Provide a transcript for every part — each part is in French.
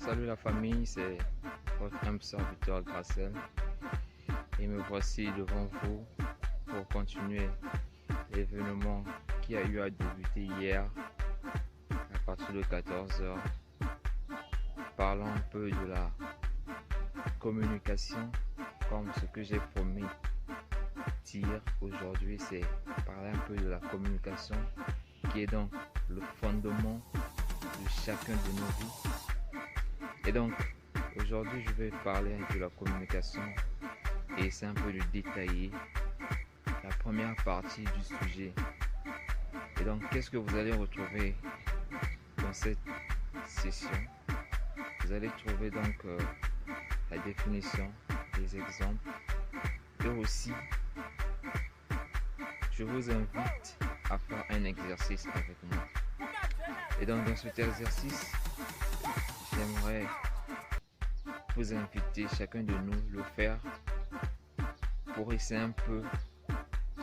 Salut la famille, c'est votre humble serviteur Gracel et me voici devant vous pour continuer l'événement qui a eu à débuter hier à partir de 14 h. Parlant un peu de la communication, comme ce que j'ai promis dire aujourd'hui, c'est parler un peu de la communication qui est donc le fondement de chacun de nos vies. Et donc aujourd'hui je vais parler de la communication et c'est un peu de détailler la première partie du sujet. Et donc qu'est-ce que vous allez retrouver dans cette session? Vous allez trouver donc la définition, des exemples, et aussi je vous invite à faire un exercice avec moi. Et donc dans cet exercice, j'aimerais vous inviter chacun de nous le faire pour essayer un peu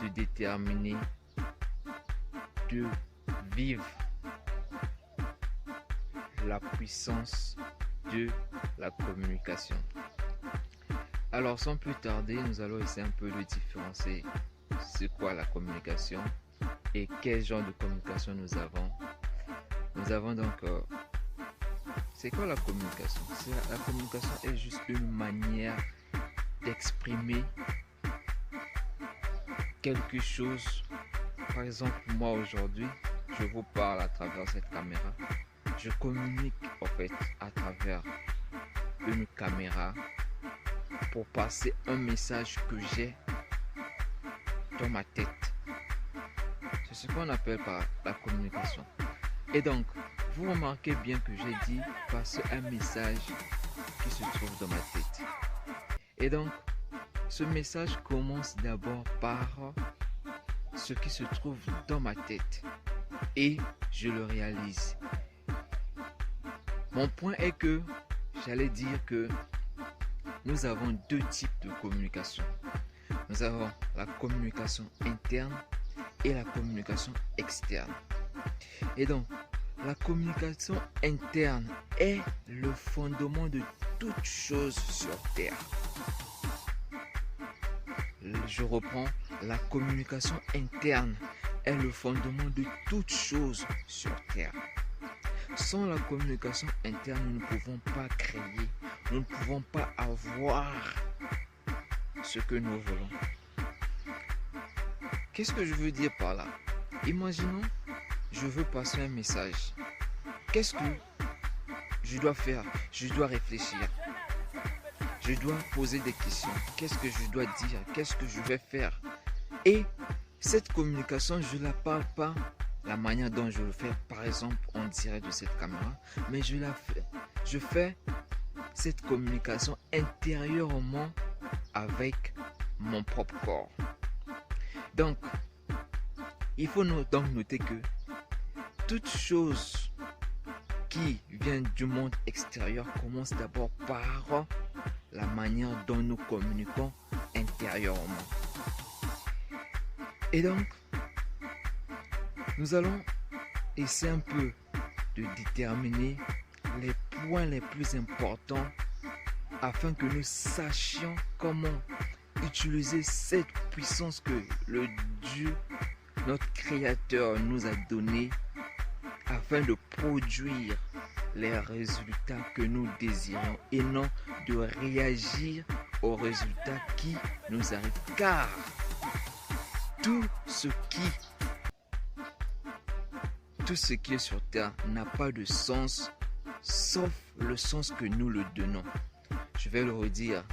de déterminer, de vivre la puissance de la communication. Alors sans plus tarder, nous allons essayer un peu de différencier c'est quoi la communication et quel genre de communication nous avons. Nous avons donc c'est quoi la communication? La communication est juste une manière d'exprimer quelque chose. Par exemple, moi aujourd'hui, je vous parle à travers cette caméra. Je communique en fait à travers une caméra pour passer un message que j'ai dans ma tête. C'est ce qu'on appelle par la communication. Et donc, vous remarquez bien que j'ai dit passer un message qui se trouve dans ma tête. Et donc, ce message commence d'abord par ce qui se trouve dans ma tête. Et je le réalise. Mon point est que j'allais dire que nous avons deux types de communication. Nous avons la communication interne et la communication externe. Et donc, la communication interne est le fondement de toute chose sur Terre. Je reprends, la communication interne est le fondement de toute chose sur Terre. Sans la communication interne, nous ne pouvons pas créer, nous ne pouvons pas avoir ce que nous voulons. Qu'est-ce que je veux dire par là? Imaginons, je veux passer un message. Qu'est-ce que je dois faire? Je dois réfléchir. Je dois poser des questions. Qu'est-ce que je dois dire? Qu'est-ce que je vais faire? Et cette communication, je ne la parle pas la manière dont je le fais, par exemple, en direct de cette caméra, mais je fais cette communication intérieurement avec mon propre corps. Donc, il faut donc noter que toute chose qui vient du monde extérieur commence d'abord par la manière dont nous communiquons intérieurement. Et donc, nous allons essayer un peu de déterminer les points les plus importants afin que nous sachions comment utiliser cette puissance que le Dieu, notre Créateur, nous a donnée afin de produire les résultats que nous désirons et non de réagir aux résultats qui nous arrivent. Car tout ce qui est sur terre n'a pas de sens sauf le sens que nous le donnons. Je vais le redire.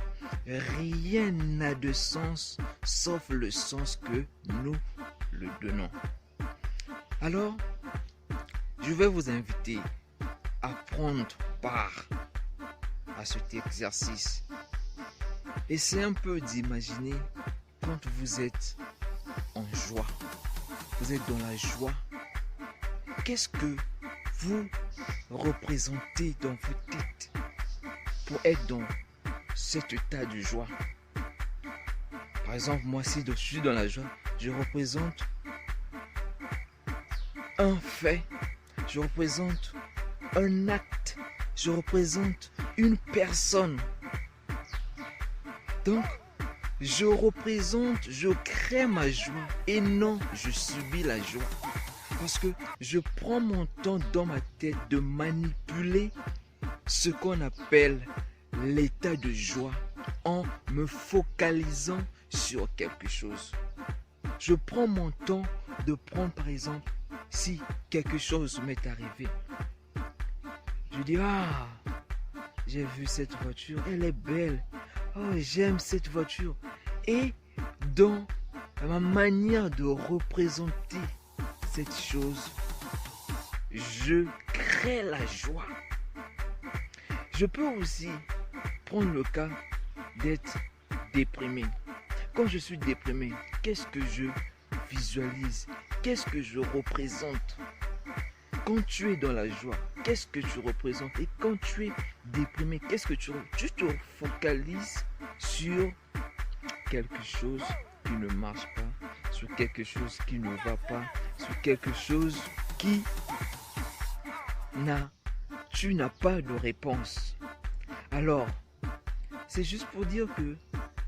Rien n'a de sens sauf le sens que nous le donnons. Alors, je vais vous inviter à prendre part à cet exercice. Essayez un peu d'imaginer quand vous êtes en joie. Vous êtes dans la joie. Qu'est-ce que vous représentez dans votre tête pour être dans cet état de joie? Par exemple, moi, si je suis dans la joie, je représente un fait, je représente un acte, je représente une personne. Donc, je représente, je crée ma joie et non, je subis la joie. Parce que je prends mon temps dans ma tête de manipuler ce qu'on appelle l'état de joie en me focalisant sur quelque chose. Je prends mon temps de prendre par exemple, si quelque chose m'est arrivé, je dis ah, j'ai vu cette voiture, elle est belle, oh j'aime cette voiture. Et dans ma manière de représenter cette chose, je crée la joie. Je peux aussi prendre le cas d'être déprimé. Quand je suis déprimé, qu'est-ce que je visualise? Qu'est-ce que je représente? Quand tu es dans la joie, qu'est-ce que tu représentes? Et quand tu es déprimé, qu'est-ce que tu te focalises sur quelque chose qui ne marche pas, sur quelque chose qui ne va pas, sur quelque chose qui tu n'as pas de réponse. Alors, c'est juste pour dire que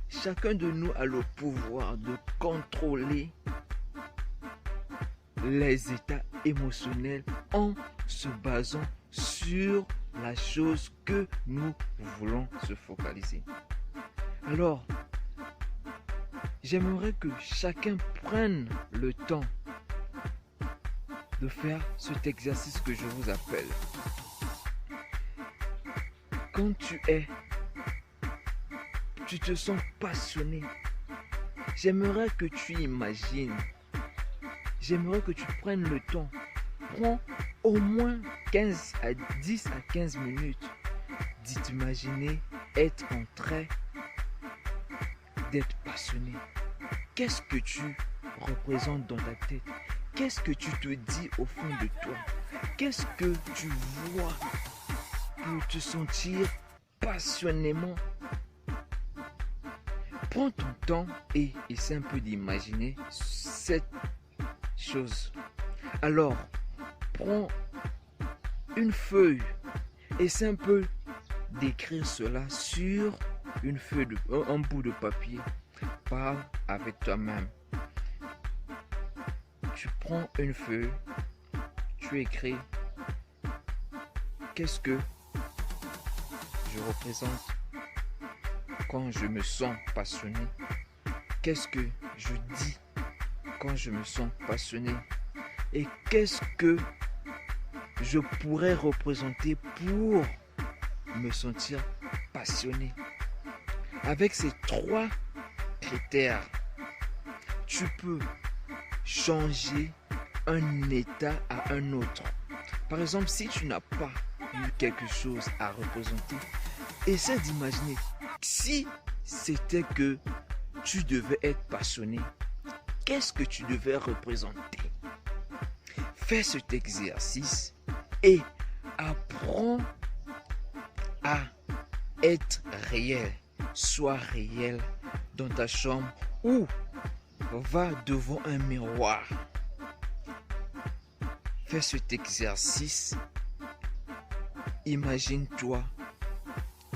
chacun de nous a le pouvoir de contrôler les états émotionnels en se basant sur la chose que nous voulons se focaliser. Alors, j'aimerais que chacun prenne le temps de faire cet exercice que je vous appelle. Quand tu te sens passionné, j'aimerais que tu imagines, j'aimerais que tu prennes le temps, prends au moins 10 à 15 minutes de t'imaginer être en train d'être passionné. Qu'est-ce que tu représentes dans ta tête? Qu'est-ce que tu te dis au fond de toi? Qu'est-ce que tu vois pour te sentir passionnément? Prends ton temps et essaie un peu d'imaginer cette chose. Alors, prends une feuille, essaie un peu d'écrire cela sur une feuille, un bout de papier. Parle avec toi-même. Tu prends une feuille, tu écris qu'est-ce que je représente quand je me sens passionné, qu'est-ce que je dis quand je me sens passionné et qu'est-ce que je pourrais représenter pour me sentir passionné. Avec ces 3 critères, tu peux changer un état à un autre. Par exemple, si tu n'as pas eu quelque chose à représenter, essaie d'imaginer si c'était que tu devais être passionné, qu'est-ce que tu devais représenter? Fais cet exercice et apprends à être réel. Sois réel dans ta chambre ou va devant un miroir. Fais cet exercice. Imagine-toi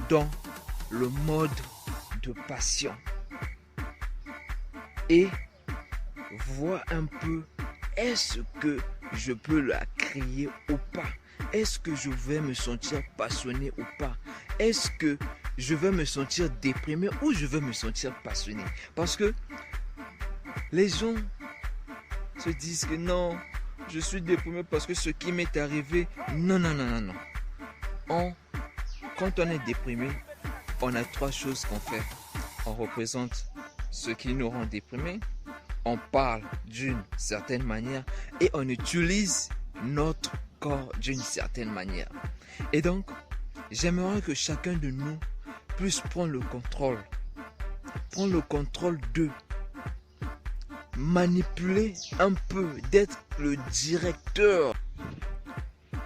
dans le mode de passion et vois un peu, est-ce que je peux la créer ou pas? Est-ce que je vais me sentir passionné ou pas? Est-ce que je vais me sentir déprimé ou je vais me sentir passionné? Parce que les gens se disent que non, je suis déprimé parce que ce qui m'est arrivé. Non. Quand on est déprimé, on a 3 choses qu'on fait. On représente ce qui nous rend déprimés, on parle d'une certaine manière et on utilise notre corps d'une certaine manière. Et donc, j'aimerais que chacun de nous puisse prendre le contrôle. Prendre le contrôle de manipuler un peu, d'être le directeur.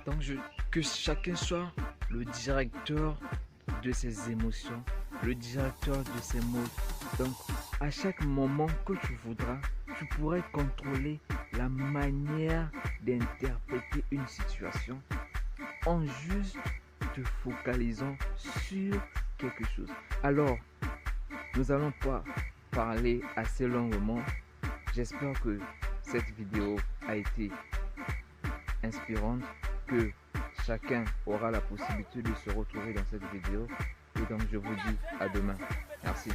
Donc, que chacun soit le directeur de ses émotions, le directeur de ses mots. Donc, à chaque moment que tu voudras, tu pourrais contrôler la manière d'interpréter une situation en juste te te focalisons sur quelque chose. Alors, nous n'allons pas parler assez longuement. J'espère que cette vidéo a été inspirante, que chacun aura la possibilité de se retrouver dans cette vidéo. Et donc, je vous dis à demain. Merci.